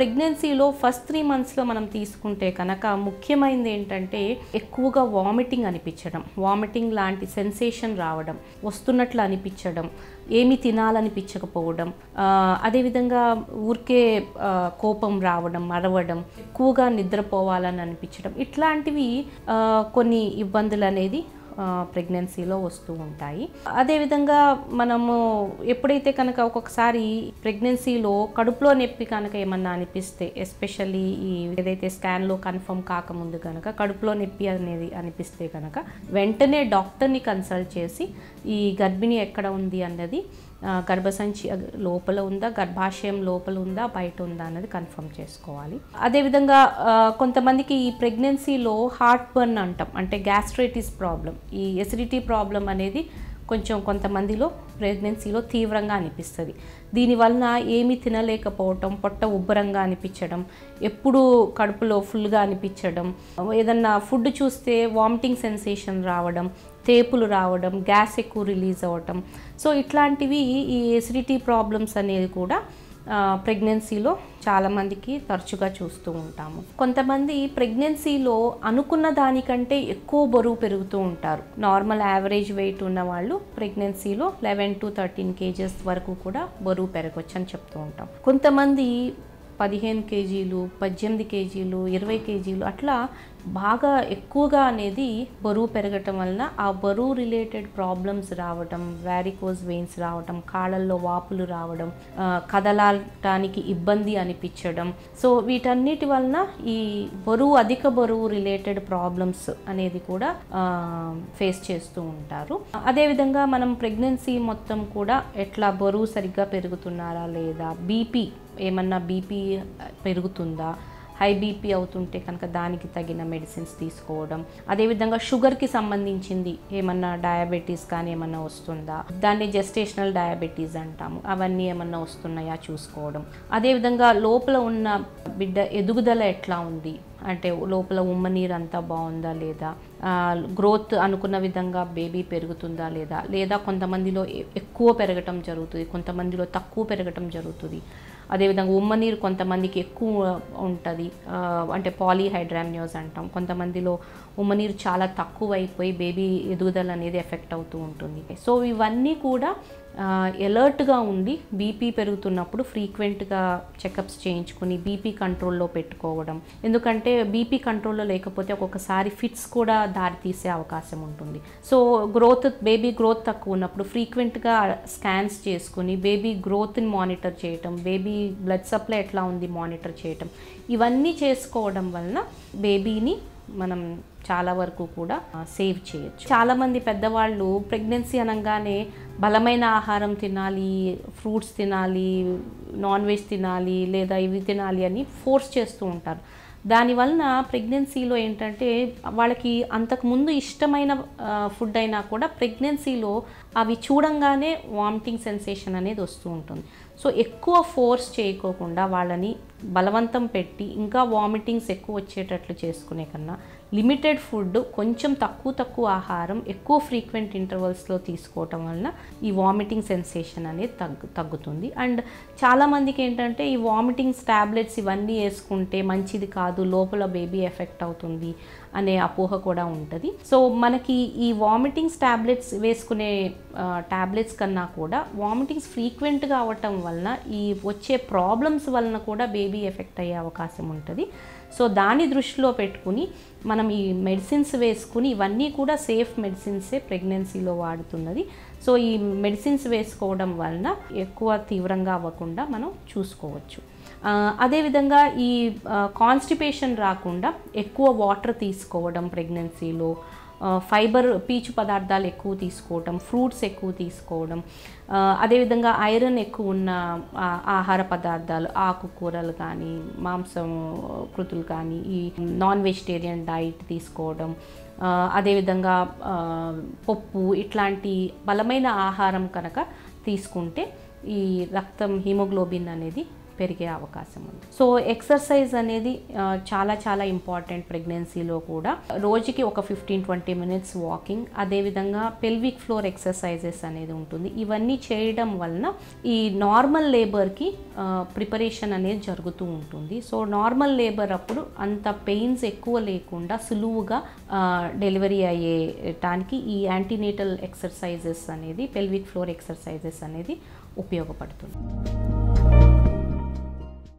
ప్రెగ్నెన్సీలో ఫస్ట్ 3 మంత్స్లో మనం తీసుకుంటే కనుక ముఖ్యమైనది ఏంటంటే ఎక్కువగా వామిటింగ్ అనిపించడం, వామిటింగ్ లాంటి సెన్సేషన్ రావడం, వస్తున్నట్లు అనిపించడం, ఏమి తినాలనిపించకపోవడం, అదేవిధంగా ఊరికే కోపం రావడం, అరవడం, ఎక్కువగా నిద్రపోవాలని అనిపించడం, ఇట్లాంటివి కొన్ని ఇబ్బందులు అనేది ప్రెగ్నెన్సీలో వస్తూ ఉంటాయి. అదేవిధంగా మనము ఎప్పుడైతే కనుక ఒక్కొక్కసారి ప్రెగ్నెన్సీలో కడుపులో నొప్పి కనుక ఏమన్నా అనిపిస్తే, ఎస్పెషల్లీ ఈ ఏదైతే స్కాన్లో కన్ఫర్మ్ కాకముందు కనుక కడుపులో నొప్పి అనేది అనిపిస్తే కనుక వెంటనే డాక్టర్ని కన్సల్ట్ చేసి ఈ గర్భిణి ఎక్కడ ఉంది అన్నది, గర్భసంచి లోపల ఉందా, గర్భాశయం లోపల ఉందా, బయట ఉందా అన్నది కన్ఫర్మ్ చేసుకోవాలి. అదేవిధంగా కొంతమందికి ఈ ప్రెగ్నెన్సీలో హార్ట్ బర్న్ అంటాం, అంటే గ్యాస్ట్రైటిస్ ప్రాబ్లం, ఈ ఎసిడిటీ ప్రాబ్లం అనేది కొంతమందిలో ప్రెగ్నెన్సీలో తీవ్రంగా అనిపిస్తుంది. దీనివలన ఏమీ తినలేకపోవటం, పొట్ట ఉబ్బరంగా అనిపించడం, ఎప్పుడు కడుపులో ఫుల్గా అనిపించడం, ఏదన్నా ఫుడ్ చూస్తే వామిటింగ్ సెన్సేషన్ రావడం, తేపులు రావడం, గ్యాస్ ఎక్కువ రిలీజ్ అవ్వటం. సో ఇట్లాంటివి ఈ ఎసిడిటీ ప్రాబ్లమ్స్ అనేది కూడా ప్రెగ్నెన్సీలో చాలామందికి తరచుగా చూస్తూ ఉంటాము. కొంతమంది ప్రెగ్నెన్సీలో అనుకున్న దానికంటే ఎక్కువ బరువు పెరుగుతూ ఉంటారు. నార్మల్ యావరేజ్ వెయిట్ ఉన్న వాళ్ళు ప్రెగ్నెన్సీలో 11 to 13 kgs వరకు కూడా బరువు పెరగవచ్చు అని చెప్తూ ఉంటాం. కొంతమంది 15 kgs, 18 kgs, 20 kgs అట్లా బాగా ఎక్కువగా అనేది బరువు పెరగటం వలన ఆ బరువు రిలేటెడ్ ప్రాబ్లమ్స్ రావటం, వ్యారికోజ్ వెయిన్స్ రావటం, కాళ్ళల్లో వాపులు రావడం, కదలటానికి ఇబ్బంది అనిపించడం. సో వీటన్నిటి వలన ఈ అధిక బరువు రిలేటెడ్ ప్రాబ్లమ్స్ అనేది కూడా ఫేస్ చేస్తూ ఉంటారు. అదేవిధంగా మనం ప్రెగ్నెన్సీ మొత్తం కూడా ఎట్లా బరువు సరిగ్గా పెరుగుతున్నారా లేదా, ఏమన్నా బీపీ పెరుగుతుందా, హై బీపీ అవుతుంటే కనుక దానికి తగిన మెడిసిన్స్ తీసుకోవడం, అదేవిధంగా షుగర్కి సంబంధించింది ఏమన్నా డయాబెటీస్ కానీ ఏమన్నా వస్తుందా, దాన్ని జెస్టేషనల్ డయాబెటీస్ అంటాము, అవన్నీ ఏమన్నా వస్తున్నాయా చూసుకోవడం. అదేవిధంగా లోపల ఉన్న బిడ్డ ఎదుగుదల ఎట్లా ఉంది, అంటే లోపల ఉమ్మనీరు అంతా బాగుందా లేదా, గ్రోత్ అనుకున్న విధంగా బేబీ పెరుగుతుందా లేదా కొంతమందిలో ఎక్కువ పెరగటం జరుగుతుంది, కొంతమందిలో తక్కువ పెరగటం జరుగుతుంది. అదేవిధంగా ఉమ్మనీరు కొంతమందికి ఎక్కువ ఉంటుంది, అంటే పాలీహైడ్రామ్నియోస్ అంటాం. కొంతమందిలో ఉమ్మనీరు చాలా తక్కువ అయిపోయి బేబీ ఎదుగుదల అనేది ఎఫెక్ట్ అవుతూ ఉంటుంది. సో ఇవన్నీ కూడా అలర్ట్గా ఉండి బీపీ పెరుగుతున్నప్పుడు ఫ్రీక్వెంట్గా చెకప్స్ చేయించుకుని బీపీ కంట్రోల్లో పెట్టుకోవడం. ఎందుకంటే బీపీ కంట్రోల్లో లేకపోతే ఒక్కొక్కసారి ఫిట్స్ కూడా దారితీసే అవకాశం ఉంటుంది. సో బేబీ గ్రోత్ తక్కువ ఉన్నప్పుడు ఫ్రీక్వెంట్గా స్కాన్స్ చేసుకుని బేబీ గ్రోత్ని మానిటర్ చేయటం, బేబీ బ్లడ్ సప్లై ఎట్లా ఉంది మానిటర్ చేయటం, ఇవన్నీ చేసుకోవడం వలన బేబీని మనం చాలా వరకు కూడా సేవ్ చేయొచ్చు. చాలామంది పెద్దవాళ్ళు ప్రెగ్నెన్సీ అనగానే బలమైన ఆహారం తినాలి, ఫ్రూట్స్ తినాలి, నాన్ వెజ్ తినాలి లేదా ఇవి తినాలి అని ఫోర్స్ చేస్తూ ఉంటారు. దానివలన ప్రెగ్నెన్సీలో ఏంటంటే వాళ్ళకి అంతకుముందు ఇష్టమైన ఫుడ్ అయినా కూడా ప్రెగ్నెన్సీలో అవి చూడంగానే వామిటింగ్ సెన్సేషన్ అనేది వస్తూ ఉంటుంది. సో ఎక్కువ ఫోర్స్ చేయకోకుండా వాళ్ళని బలవంతం పెట్టి ఇంకా వామిటింగ్స్ ఎక్కువ వచ్చేటట్లు చేసుకునే కన్నా లిమిటెడ్ ఫుడ్, కొంచెం తక్కువ ఆహారం ఎక్కువ ఫ్రీక్వెంట్ ఇంటర్వల్స్లో తీసుకోవటం వలన ఈ వామిటింగ్ సెన్సేషన్ అనేది తగ్గుతుంది. అండ్ చాలామందికి ఏంటంటే ఈ వామిటింగ్స్ ట్యాబ్లెట్స్ ఇవన్నీ వేసుకుంటే మంచిది కాదు, లోపల బేబీ ఎఫెక్ట్ అవుతుంది అనే అపోహ కూడా ఉంటుంది. సో మనకి ఈ వామిటింగ్స్ ట్యాబ్లెట్స్ వేసుకునే ట్యాబ్లెట్స్ కన్నా కూడా వామిటింగ్స్ ఫ్రీక్వెంట్గా అవ్వటం వలన ఈ వచ్చే ప్రాబ్లమ్స్ వలన కూడా బేబీ ఎఫెక్ట్ అయ్యే అవకాశం ఉంటుంది. సో దాన్ని దృష్టిలో పెట్టుకుని మనం ఈ మెడిసిన్స్ వేసుకుని, ఇవన్నీ కూడా సేఫ్ మెడిసిన్సే ప్రెగ్నెన్సీలో వాడుతున్నది. సో ఈ మెడిసిన్స్ వేసుకోవడం వలన ఎక్కువ తీవ్రంగా అవ్వకుండా మనం చూసుకోవచ్చు. అదేవిధంగా ఈ కాన్స్టిపేషన్ రాకుండా ఎక్కువ వాటర్ తీసుకోవడం, ప్రెగ్నెన్సీలో ఫైబర్ పీచు పదార్థాలు ఎక్కువ తీసుకోవడం, ఫ్రూట్స్ ఎక్కువ తీసుకోవడం, అదేవిధంగా ఐరన్ ఎక్కువ ఉన్న ఆహార పదార్థాలు, ఆకుకూరలు కానీ మాంసం కృతులు కానీ, ఈ నాన్ వెజిటేరియన్ డైట్ తీసుకోవడం, అదేవిధంగా పప్పు ఇట్లాంటి బలమైన ఆహారం కనుక తీసుకుంటే ఈ రక్తం హీమోగ్లోబిన్ అనేది పెరిగే అవకాశం ఉంది. సో ఎక్సర్సైజ్ అనేది చాలా చాలా ఇంపార్టెంట్ ప్రెగ్నెన్సీలో కూడా. రోజుకి ఒక 15-20 మినిట్స్ వాకింగ్, అదేవిధంగా పెల్విక్ ఫ్లోర్ ఎక్సర్సైజెస్ అనేది ఉంటుంది. ఇవన్నీ చేయడం వలన ఈ నార్మల్ లేబర్కి ప్రిపరేషన్ అనేది జరుగుతూ ఉంటుంది. సో నార్మల్ లేబర్ అప్పుడు అంత పెయిన్స్ ఎక్కువ లేకుండా సులువుగా డెలివరీ అయ్యేటానికి ఈ యాంటీనేటల్ ఎక్సర్సైజెస్ అనేది, పెల్విక్ ఫ్లోర్ ఎక్సర్సైజెస్ అనేది ఉపయోగపడుతుంది.